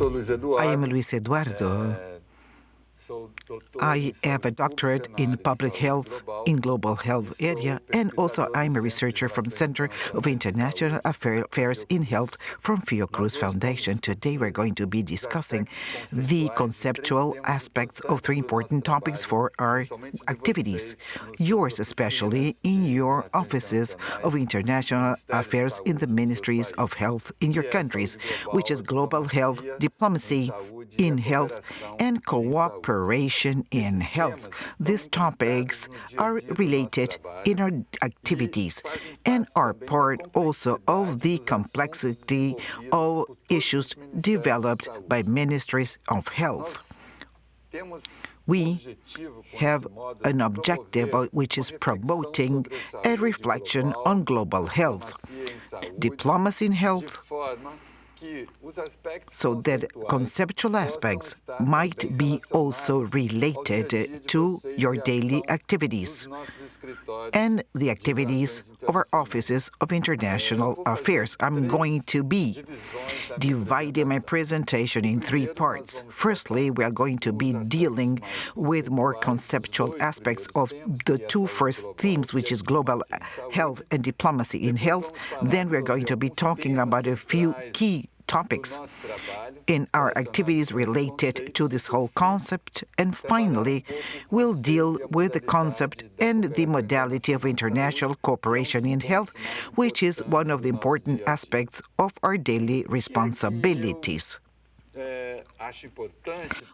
I am Luiz Eduardo. I have a doctorate in public health, in global health area, and also I'm a researcher from the Centro of International Affairs in Health from Fiocruz Foundation. Today we're going to be discussing the conceptual aspects of three important topics for our activities. Yours especially in your offices of international affairs in the ministries of health in your countries, which is global health, diplomacy in health, and cooperation in health. These topics are related in our activities and are part also of the complexity of issues developed by ministries of health. We have an objective which is promoting a reflection on global health, diplomacy in health, so that conceptual aspects might be also related to your daily activities and the activities of our offices of international affairs. I'm going to be dividing my presentation in three parts. Firstly, we are going to be dealing with more conceptual aspects of the two first themes, which is global health and diplomacy in health. Then we're going to be talking about a few key topics in our activities related to this whole concept. And finally, we'll deal with the concept and the modality of international cooperation in health, which is one of the important aspects of our daily responsibilities.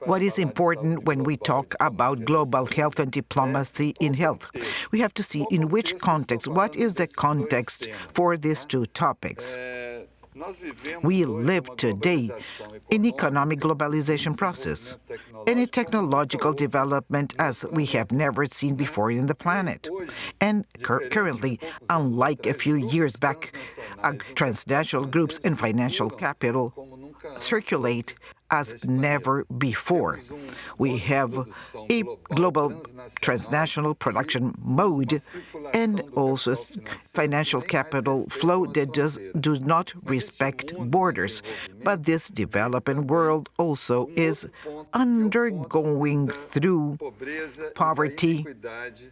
What is important when we talk about global health and diplomacy in health? We have to see in which context, what is the context for these two topics. We live today in economic globalization process, in a technological development as we have never seen before in the planet. And currently, unlike a few years back, transnational groups and financial capital circulate as never before. We have a global transnational production mode and also financial capital flow that does not respect borders. But this developing world also is undergoing through poverty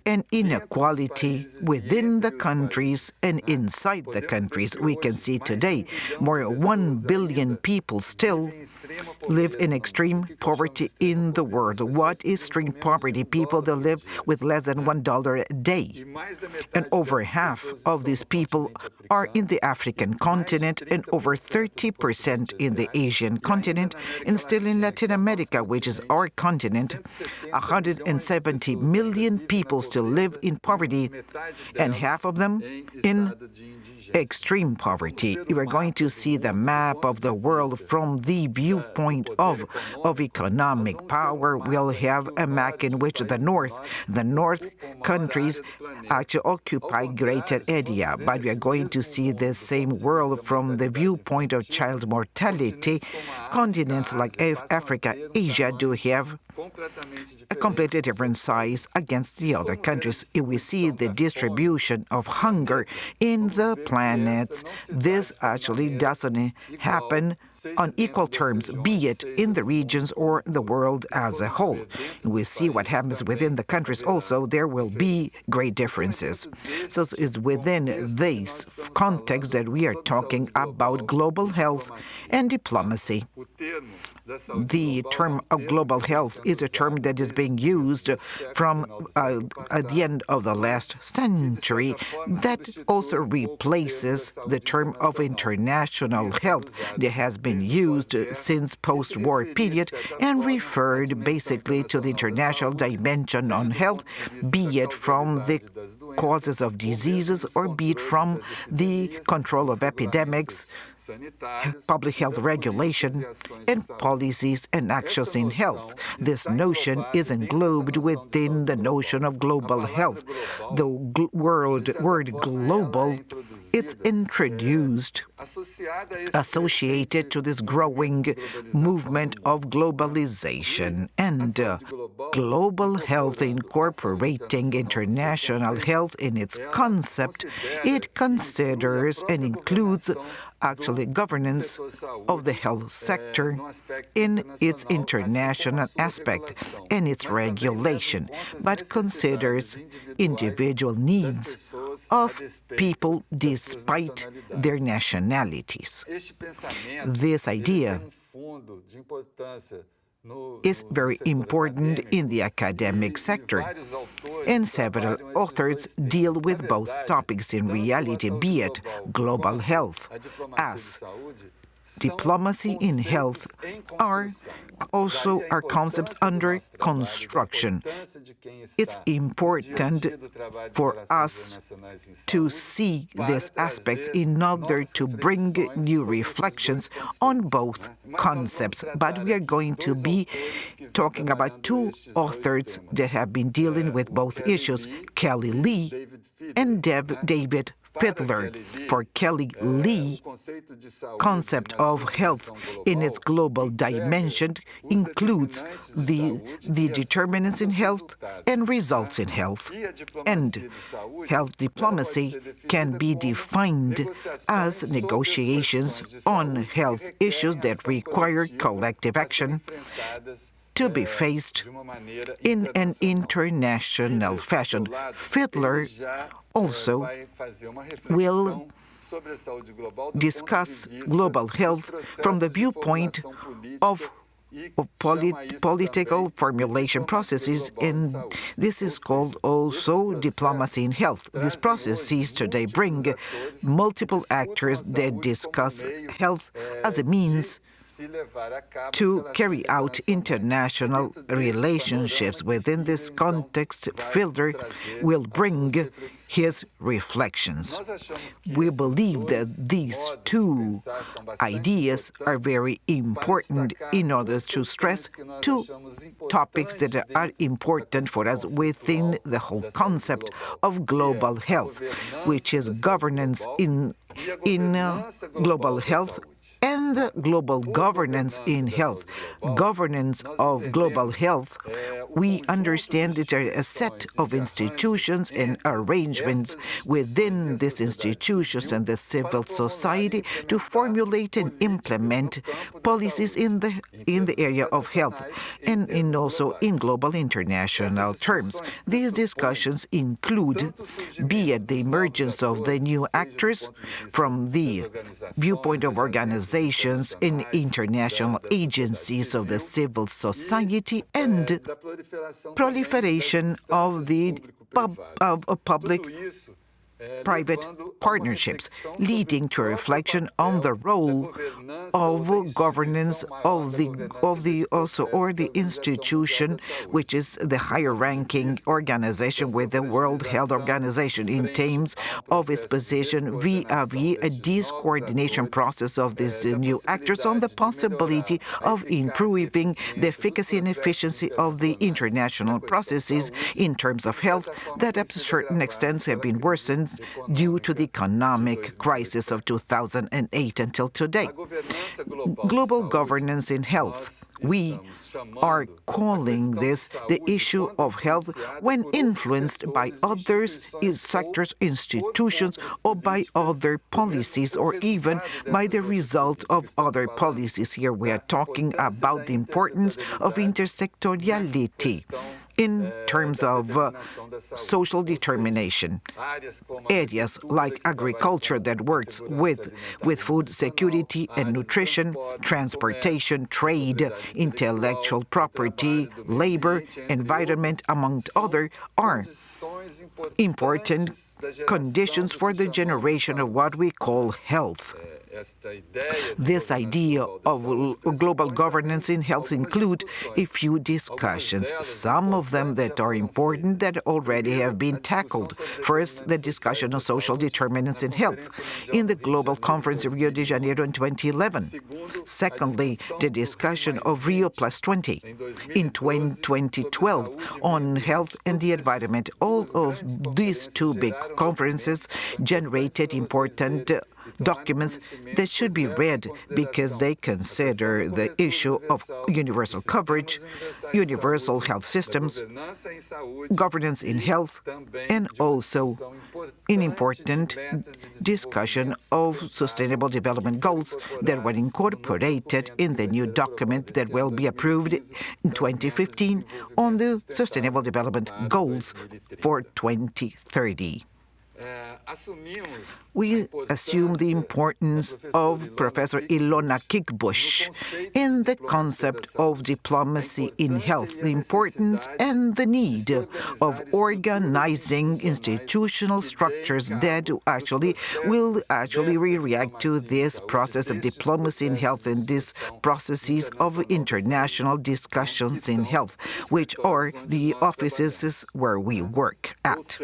and inequality within the countries and inside the countries. We can see today more than 1 billion people still live in extreme poverty in the world. What is extreme poverty? People that live with less than $1 a day. And over half of these people are in the African continent and over 30% in the Asian continent, and still in Latin America, which is our continent, 170 million people still live in poverty, and half of them in extreme poverty. We're going to see the map of the world from the viewpoint of economic power. We'll have a map in which the North countries actually occupy greater area, but we are going to see the same world from the viewpoint of child mortality. Continents like Africa, Asia do have a completely different size against the other countries. If we see the distribution of hunger in the planets, this actually doesn't happen on equal terms, be it in the regions or the world as a whole. And we see what happens within the countries also, there will be great differences. So it's within this context that we are talking about global health and diplomacy. The term of global health is a term that is being used from at the end of the last century that also replaces the term of international health that has been used since post-war period and referred basically to the international dimension on health, be it from the causes of diseases or be it from the control of epidemics, public health regulation, and policies and actions in health. This notion is englobed within the notion of global health. The word global, it's introduced, associated to this growing movement of globalization and global health incorporating international health in its concept. It considers and includes actually governance of the health sector in its international aspect and its regulation, but considers individual needs of people despite their nationalities. This idea is very important in the academic sector, and several authors deal with both topics in reality, be it global health, as diplomacy in health are concepts under construction. It's important for us to see these aspects in order to bring new reflections on both concepts. But we are going to be talking about two authors that have been dealing with both issues, Kelly Lee and David Fiedler. For Kelly Lee, concept of health in its global dimension includes the determinants in health and results in health. And health diplomacy can be defined as negotiations on health issues that require collective action to be faced in an international fashion. Fiedler also will discuss global health from the viewpoint of political formulation processes, and this is called also diplomacy in health. These processes today bring multiple actors that discuss health as a means to carry out international relationships. Within this context, Fiedler will bring his reflections. We believe that these two ideas are very important in order to stress two topics that are important for us within the whole concept of global health, which is governance in global health and the global governance in health. Governance of global health, we understand that there are a set of institutions and arrangements within these institutions and the civil society to formulate and implement policies in the area of health and also in global international terms. These discussions include, be it the emergence of the new actors from the viewpoint of organizations in international agencies of the civil society and proliferation of the public-private partnerships, leading to a reflection on the role of governance of the institution, which is the higher-ranking organization with the World Health Organization, in terms of its position vis-à-vis a discoordination process of these new actors on the possibility of improving the efficacy and efficiency of the international processes in terms of health that, at a certain extent, have been worsened due to the economic crisis of 2008 until today. Global governance in health. We are calling this the issue of health when influenced by other sectors, institutions, or by other policies, or even by the result of other policies. Here we are talking about the importance of intersectoriality in terms of social determination. Areas like agriculture that works with food security and nutrition, transportation, trade, intellectual property, labor, environment, among others, are important conditions for the generation of what we call health. This idea of global governance in health include a few discussions, some of them that are important that already have been tackled. First, the discussion of social determinants in health in the Global Conference of Rio de Janeiro in 2011. Secondly, the discussion of Rio +20 in 2012 on health and the environment. All of these two big conferences generated important documents that should be read because they consider the issue of universal coverage, universal health systems, governance in health, and also an important discussion of Sustainable Development Goals that were incorporated in the new document that will be approved in 2015 on the Sustainable Development Goals for 2030. We assume the importance of Professor Ilona Kickbush in the concept of diplomacy in health, the importance and the need of organizing institutional structures that will react to this process of diplomacy in health and these processes of international discussions in health, which are the offices where we work at.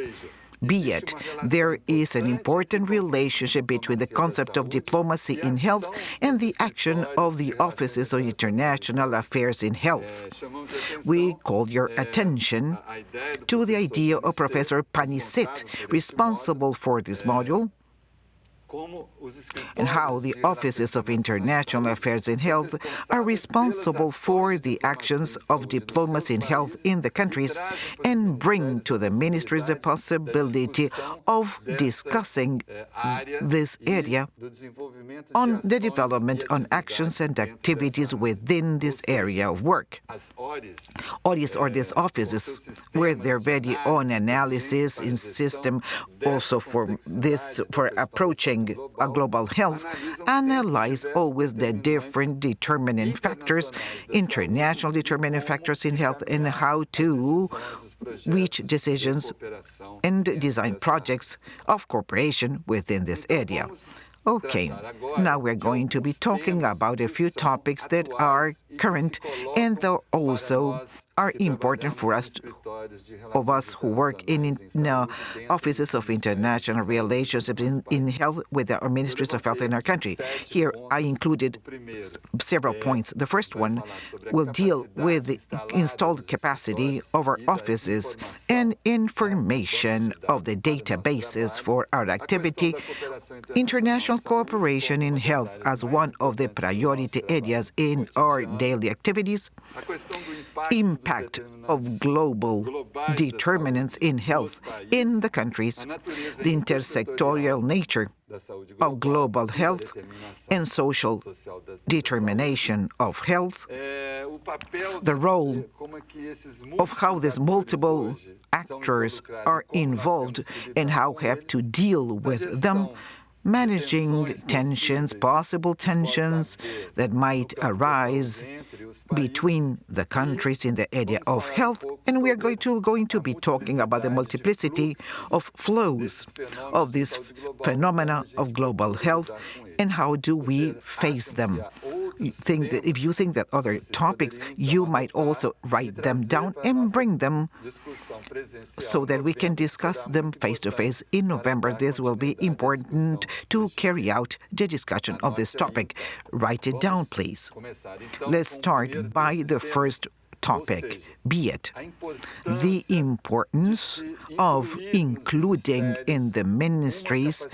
Be it, there is an important relationship between the concept of diplomacy in health and the action of the offices of international affairs in health. We call your attention to the idea of Professor Panicet, responsible for this module, and how the offices of international affairs in health are responsible for the actions of diplomacy in health in the countries and bring to the ministries the possibility of discussing this area on the development on actions and activities within this area of work. Audits are these offices with their very own analysis in system also for approaching a global health, analyze always the different determining factors, international determining factors in health, and how to reach decisions and design projects of cooperation within this area. Okay, now we're going to be talking about a few topics that are current and that also are important for us who work in offices of international relations in health with our ministries of health in our country. Here I included several points. The first one will deal with the installed capacity of our offices and information of the databases for our activity, international cooperation in health as one of the priority areas in our daily activities, impact of global determinants in health in the countries, the intersectorial nature of global health and social determination of health, the role of how these multiple actors are involved and how we have to deal with them, managing tensions, possible tensions that might arise between the countries in the area of health, and we are going to be talking about the multiplicity of flows of this phenomena of global health and how do we face them. If you think that other topics, you might also write them down and bring them so that we can discuss them face-to-face in November. This will be important to carry out the discussion of this topic. Write it down, please. Let's start by the first topic, be it the importance of including in the ministries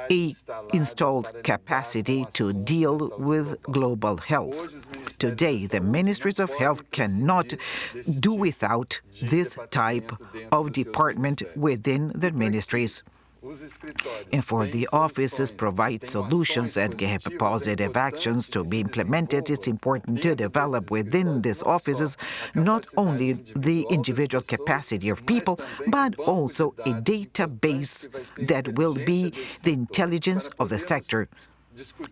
a installed capacity to deal with global health. Today, the ministries of health cannot do without this type of department within the ministries. And for the offices provide solutions and have positive actions to be implemented, it's important to develop within these offices not only the individual capacity of people, but also a database that will be the intelligence of the sector.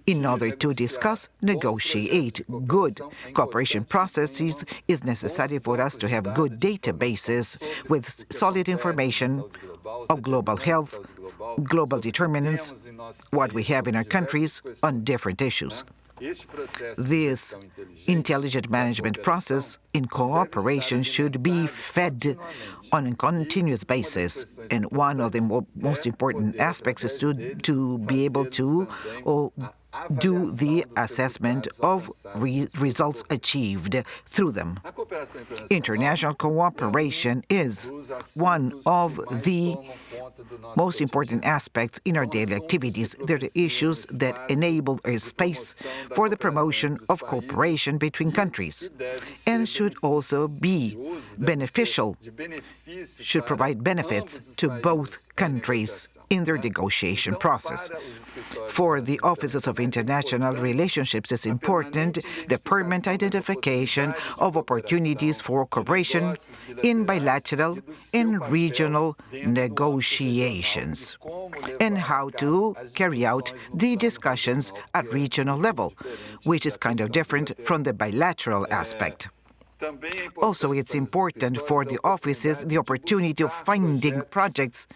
In order to discuss, negotiate good cooperation processes, is necessary for us to have good databases with solid information of global health, global determinants, what we have in our countries on different issues. This intelligent management process in cooperation should be fed on a continuous basis, and one of the most important aspects is to be able to do the assessment of results achieved through them. International cooperation is one of the most important aspects in our daily activities. They're the issues that enable a space for the promotion of cooperation between countries and should also be beneficial, should provide benefits to both countries in their negotiation process. For the offices of international relationships, it's important the permanent identification of opportunities for cooperation in bilateral and regional negotiations, and how to carry out the discussions at regional level, which is kind of different from the bilateral aspect. Also, it's important for the offices the opportunity of finding projects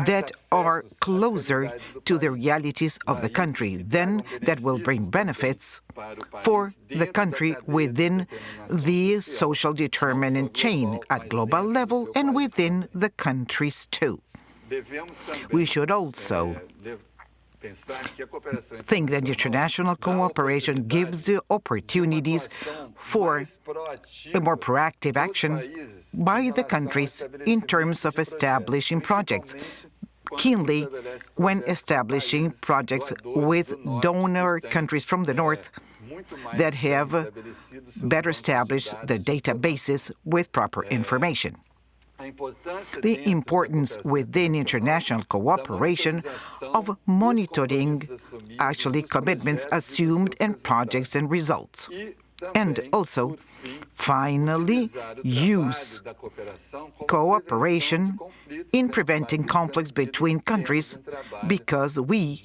that are closer to the realities of the country, then that will bring benefits for the country within the social determinant chain at global level and within the countries too. We should also think that international cooperation gives the opportunities for a more proactive action by the countries in terms of establishing projects, keenly when establishing projects with donor countries from the north that have better established the databases with proper information. The importance within international cooperation of monitoring commitments assumed and projects and results. And also, finally, use cooperation in preventing conflicts between countries because we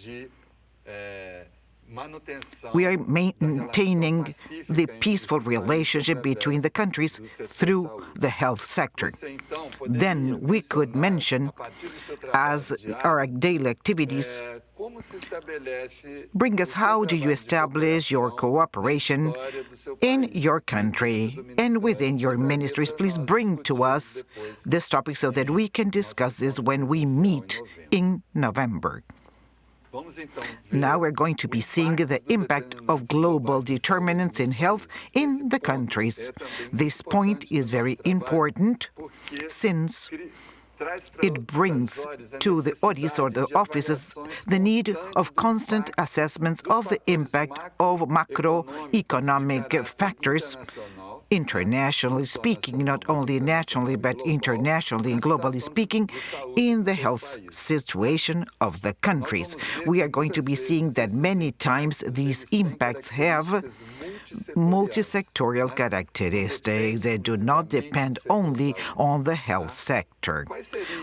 are maintaining the peaceful relationship between the countries through the health sector. Then we could mention, as our daily activities bring us, how do you establish your cooperation in your country and within your ministries? Please bring to us this topic so that we can discuss this when we meet in November. Now we're going to be seeing the impact of global determinants in health in the countries. This point is very important since it brings to the audits or the offices the need of constant assessments of the impact of macroeconomic factors, internationally speaking, not only nationally but internationally and globally speaking, in the health situation of the countries. We are going to be seeing that many times these impacts have multisectorial characteristics. They do not depend only on the health sector.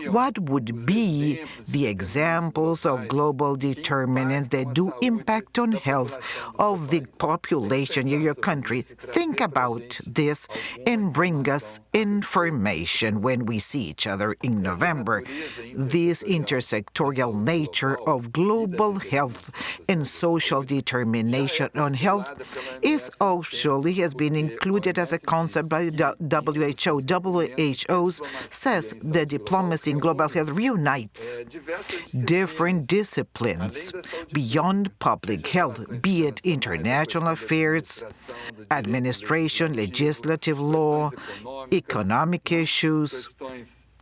What would be the examples of global determinants that do impact on health of the population in your country? Think about this and bring us information when we see each other in November. This intersectorial nature of global health and social determination on health has been included as a concept by the WHO. WHO says that diplomacy in global health reunites different disciplines beyond public health, be it international affairs, administration, legislative law, economic issues,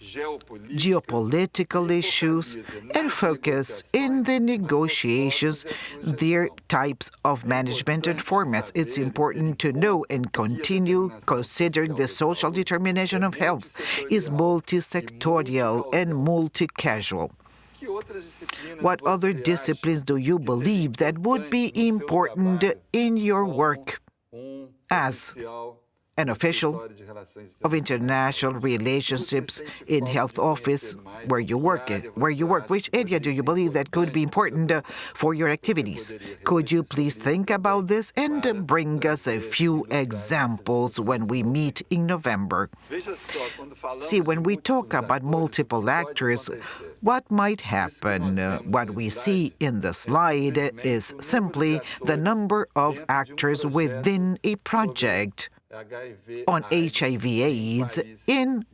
geopolitical issues, and focus in the negotiations their types of management and formats. It's important to know and continue considering the social determination of health is multisectorial and multi-casual. What other disciplines do you believe that would be important in your work as an official of international relationships in health office where you work? Which area do you believe that could be important for your activities? Could you please think about this and bring us a few examples when we meet in November? See, when we talk about multiple actors, what might happen? What we see in the slide is simply the number of actors within a project on HIV/AIDS in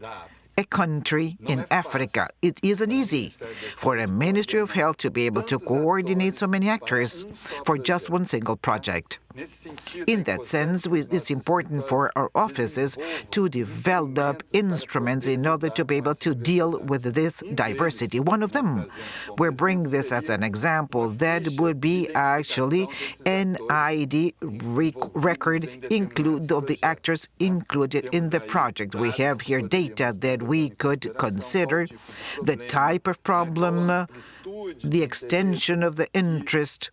a country in Africa. It isn't easy for a Ministry of Health to be able to coordinate so many actors for just one single project. In that sense, it's important for our offices to develop instruments in order to be able to deal with this diversity. One of them, we bring this as an example, that would be actually an ID record of the actors included in the project. We have here data that we could consider, the type of problem, the extension of the interest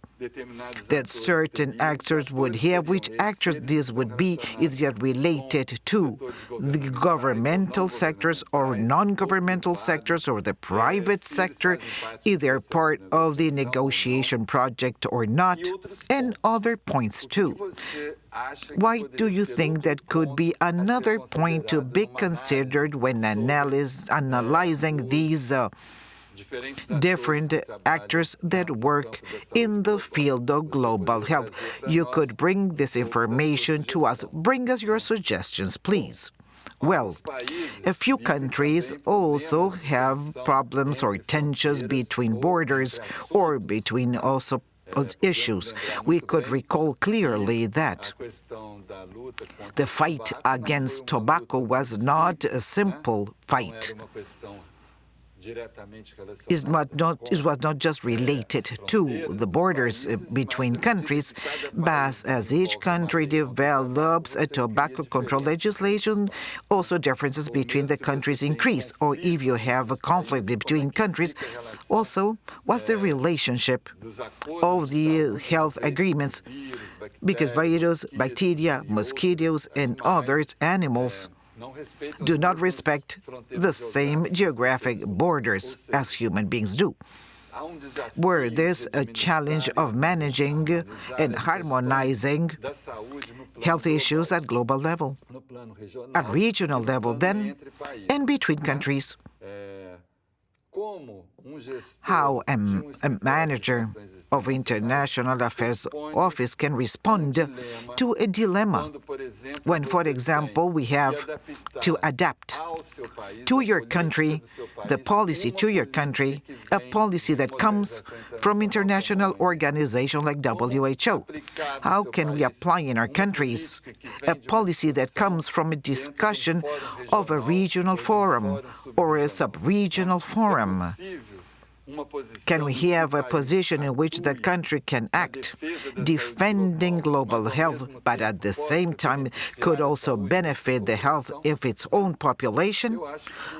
that certain actors would have, which actors this would be, if they are related to the governmental sectors or non-governmental sectors or the private sector, if they're part of the negotiation project or not, and other points too. Why do you think that could be another point to be considered when analyzing these different actors that work in the field of global health? You could bring this information to us. Bring us your suggestions, please. Well, a few countries also have problems or tensions between borders or between also issues. We could recall clearly that the fight against tobacco was not a simple fight. It was not just related to the borders between countries, but as each country develops a tobacco control legislation, also differences between the countries increase. Or if you have a conflict between countries, also what's the relationship of the health agreements? Because virus, bacteria, mosquitoes, and other animals do not respect the same geographic borders as human beings do. Where there's a challenge of managing and harmonizing health issues at global level, at regional level then, and between countries. How a manager of International Affairs Office can respond to a dilemma when, for example, we have to adapt to your country, the policy to your country, a policy that comes from international organizations like WHO. How can we apply in our countries a policy that comes from a discussion of a regional forum or a sub-regional forum? Can we have a position in which the country can act, defending global health, but at the same time could also benefit the health of its own population?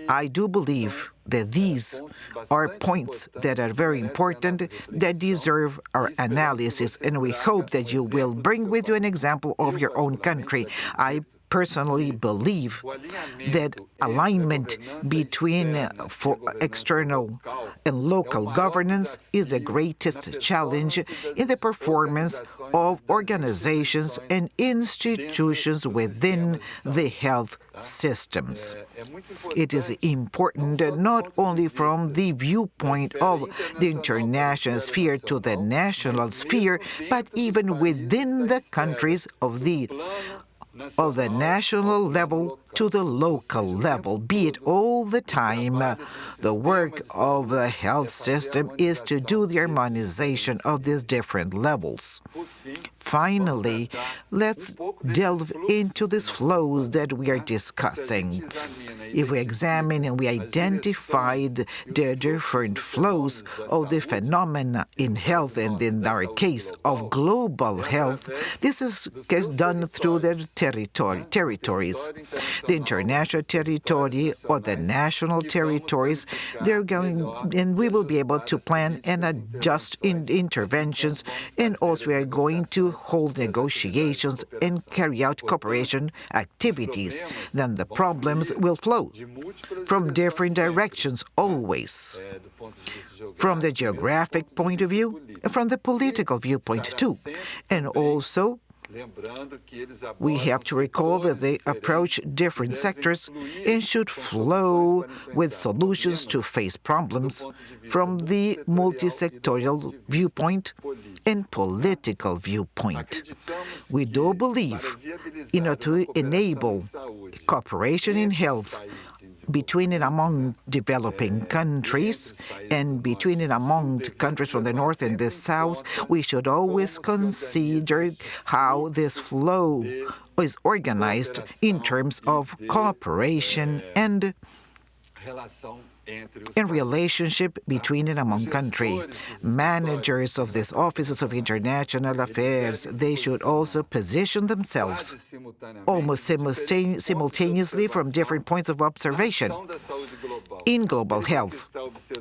I do believe that these are points that are very important, that deserve our analysis, and we hope that you will bring with you an example of your own country. I personally believe that alignment between external and local governance is the greatest challenge in the performance of organizations and institutions within the health systems. It is important not only from the viewpoint of the international sphere to the national sphere, but even within the countries of the national level to the local level, be it all the time. The work of the health system is to do the harmonization of these different levels. Finally, let's delve into these flows that we are discussing. If we examine and we identify the different flows of the phenomena in health, and in our case of global health, this is done through the territories. The international territory or the national territories, they're going, and we will be able to plan and adjust in interventions, and also we are going to hold negotiations and carry out cooperation activities. Then the problems will flow from different directions always, from the geographic point of view and from the political viewpoint too. And also we have to recall that they approach different sectors and should flow with solutions to face problems from the multi-sectorial viewpoint and political viewpoint. We do believe, to enable cooperation in health between and among developing countries and between and among countries from the north and the south, we should always consider how this flow is organized in terms of cooperation and in relationship between and among countries. Managers of these offices of international affairs, they should also position themselves almost simultaneously from different points of observation. In global health,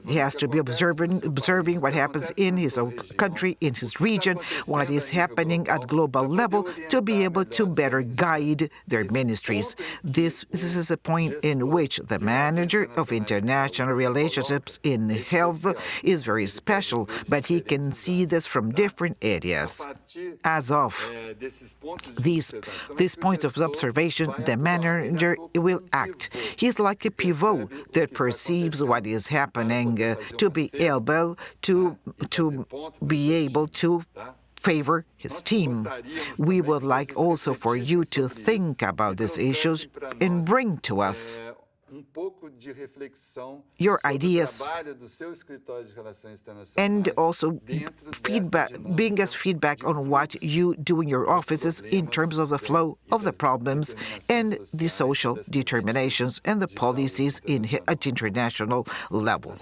he has to be observing what happens in his own country, in his region, what is happening at global level to be able to better guide their ministries. This is a point in which the manager of international relationships in health is very special, but he can see this from different areas. As of these points of observation, the manager will act. He's like a pivot that perceives what is happening to be able to favor his team. We would like also for you to think about these issues and bring to us your ideas and also bring us feedback on what you do in your offices in terms of the flow of the problems and the social determinations and the policies at international level.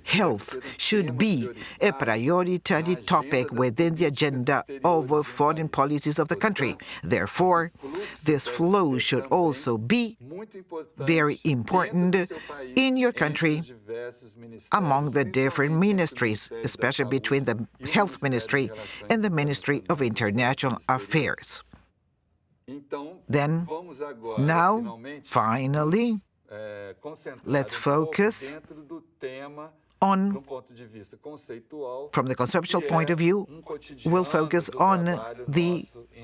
Health should be a priority topic within the agenda of foreign policies of the country. Therefore, this flow should also be very important in your country among the different ministries, especially between the Health Ministry and the Ministry of International Affairs. Then, now, finally, let's focus on, from the conceptual point of view, we'll focus on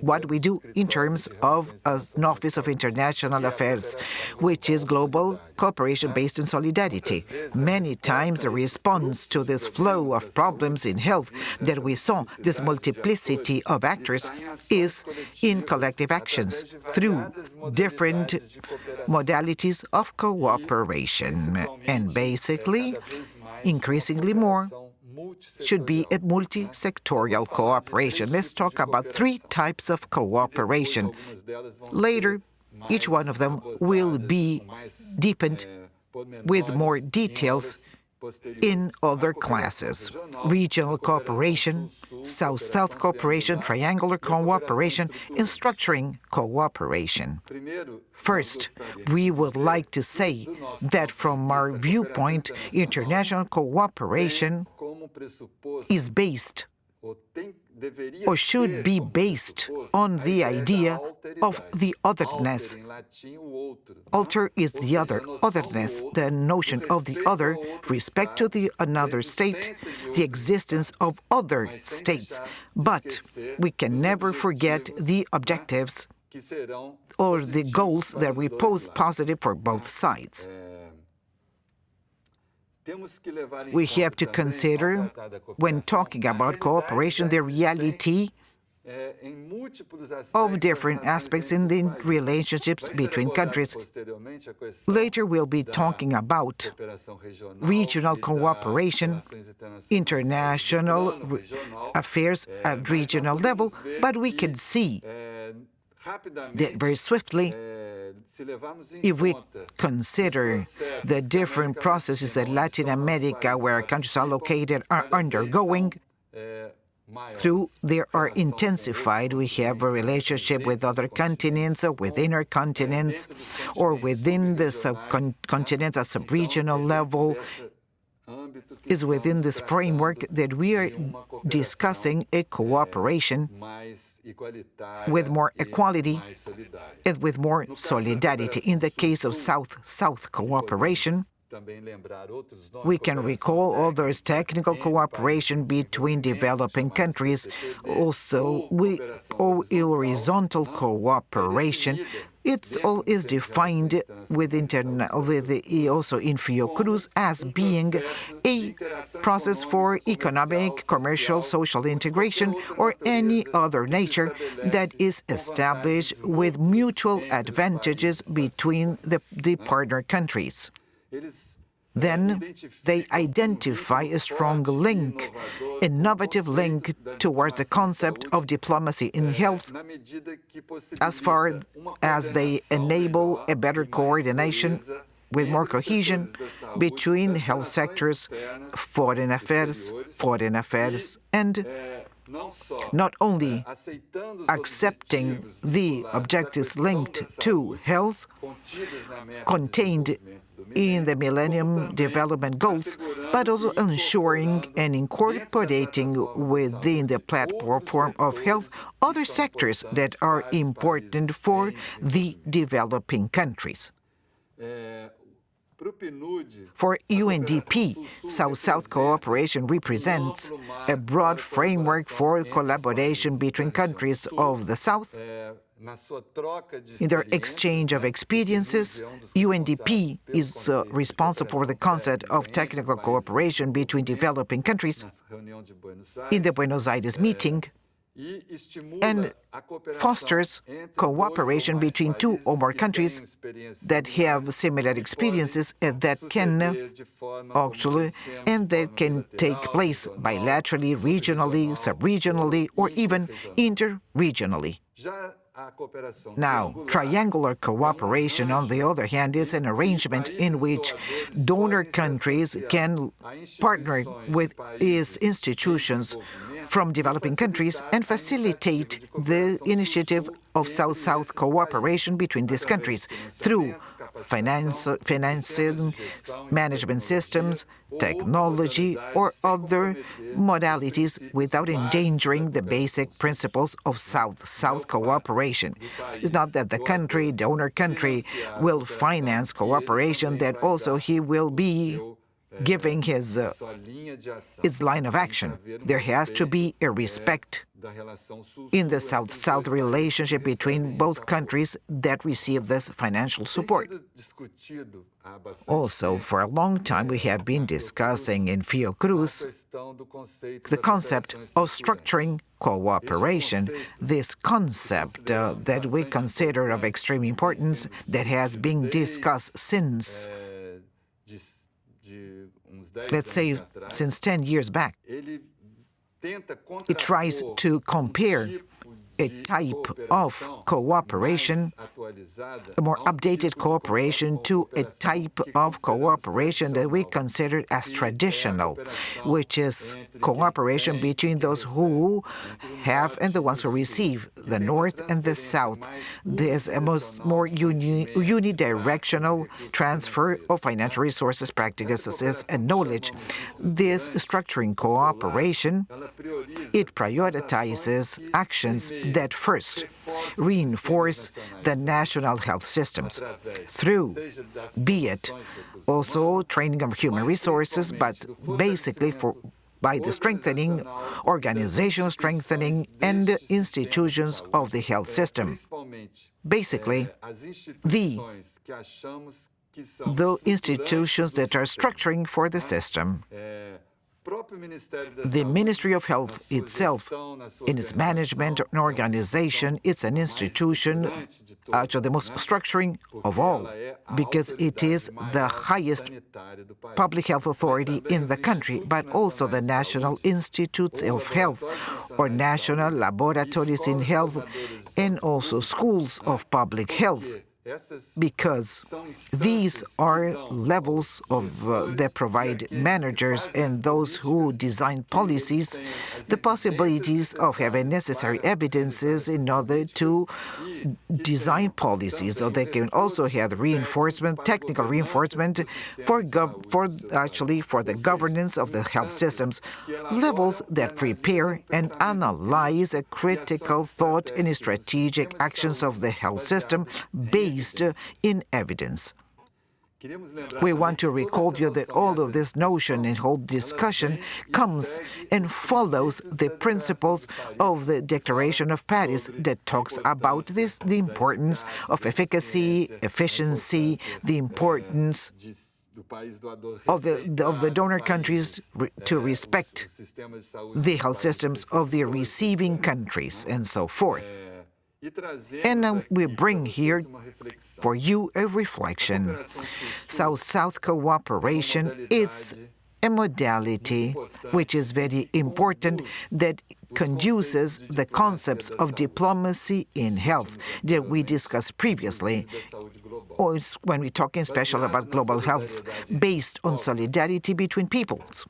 what we do in terms of an Office of International Affairs, which is global cooperation based on solidarity. Many times the response to this flow of problems in health that we saw, this multiplicity of actors, is in collective actions through different modalities of cooperation. And basically, increasingly more, should be a multi-sectorial cooperation. Let's talk about 3 types of cooperation. Later, each one of them will be deepened with more details in other classes. Regional cooperation, South-South cooperation, triangular cooperation, and structuring cooperation. First, we would like to say that from our viewpoint, international cooperation is based or should be based on the idea of the otherness. Alter is the other, otherness, the notion of the other, respect to another state, the existence of other states. But we can never forget the objectives or the goals that we pose positive for both sides. We have to consider, when talking about cooperation, the reality of different aspects in the relationships between countries. Later, we'll be talking about regional cooperation, international affairs at regional level, but we can see that very swiftly, if we consider the different processes that Latin America, where countries are located, are undergoing, they are intensified. We have a relationship with other continents or within our continents or within the subcontinents at sub-regional level. Is within this framework that we are discussing a cooperation with more equality and with more solidarity. In the case of South-South cooperation, we can recall others technical cooperation between developing countries, also horizontal cooperation It all is defined also in Fiocruz as being a process for economic, commercial, social integration, or any other nature that is established with mutual advantages between the partner countries. Then they identify a strong link, innovative link towards the concept of diplomacy in health, as far as they enable a better coordination with more cohesion between health sectors, foreign affairs, and not only accepting the objectives linked to health contained in the Millennium Development Goals, but also ensuring and incorporating within the platform of health other sectors that are important for the developing countries. For UNDP, South-South cooperation represents a broad framework for collaboration between countries of the South. In their exchange of experiences, UNDP is responsible for the concept of technical cooperation between developing countries in the Buenos Aires meeting, and fosters cooperation between two or more countries that have similar experiences that can take place bilaterally, regionally, sub-regionally, or even interregionally. Now, triangular cooperation, on the other hand, is an arrangement in which donor countries can partner with its institutions from developing countries and facilitate the initiative of South-South cooperation between these countries through financing, management systems, technology, or other modalities without endangering the basic principles of South-South cooperation. It's not that the donor country, will finance cooperation, that also he will be giving its line of action. There has to be a respect in the South-South relationship between both countries that receive this financial support. Also, for a long time, we have been discussing in Fiocruz the concept of structuring cooperation, this concept that we consider of extreme importance, that has been discussed since, let's say, since 10 years back. It tries to compare a type of cooperation, a more updated cooperation, to a type of cooperation that we consider as traditional, which is cooperation between those who have and the ones who receive, the North and the South. There's a more unidirectional transfer of financial resources, practices, and knowledge. This structuring cooperation, it prioritizes actions that first reinforce the national health systems through, be it also training of human resources, but basically by the strengthening, organizational strengthening, and institutions of the health system. Basically, the institutions that are structuring for the system. The Ministry of Health itself, in its management and organization, it's an institution, actually the most structuring of all, because it is the highest public health authority in the country, but also the National Institutes of Health, or national laboratories in health, and also schools of public health, because these are levels that provide managers and those who design policies the possibilities of having necessary evidences in order to design policies, so they can also have reinforcement, technical reinforcement for the governance of the health systems, levels that prepare and analyze a critical thought and strategic actions of the health system based in evidence. We want to recall you that all of this notion and whole discussion comes and follows the principles of the Declaration of Paris that talks about this, the importance of efficacy, efficiency, the importance of the donor countries to respect the health systems of the receiving countries and so forth. And we bring here for you a reflection. South-South cooperation, it's a modality which is very important that conduces the concepts of diplomacy in health that we discussed previously, or when we're talking special about global health based on solidarity between peoples.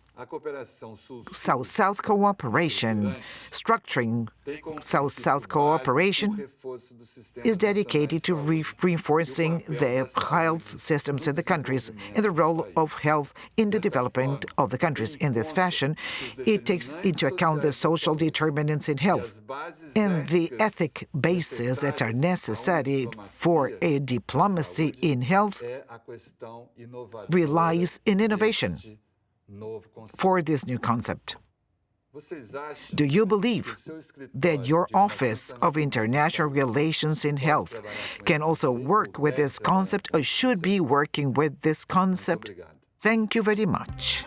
South-South cooperation, structuring South-South cooperation is dedicated to reinforcing the health systems in the countries and the role of health in the development of the countries. In this fashion, it takes into account the social determinants in health and the ethic bases that are necessary for a diplomacy in health relies in innovation for this new concept. Do you believe that your Office of International Relations in Health can also work with this concept or should be working with this concept? Thank you very much.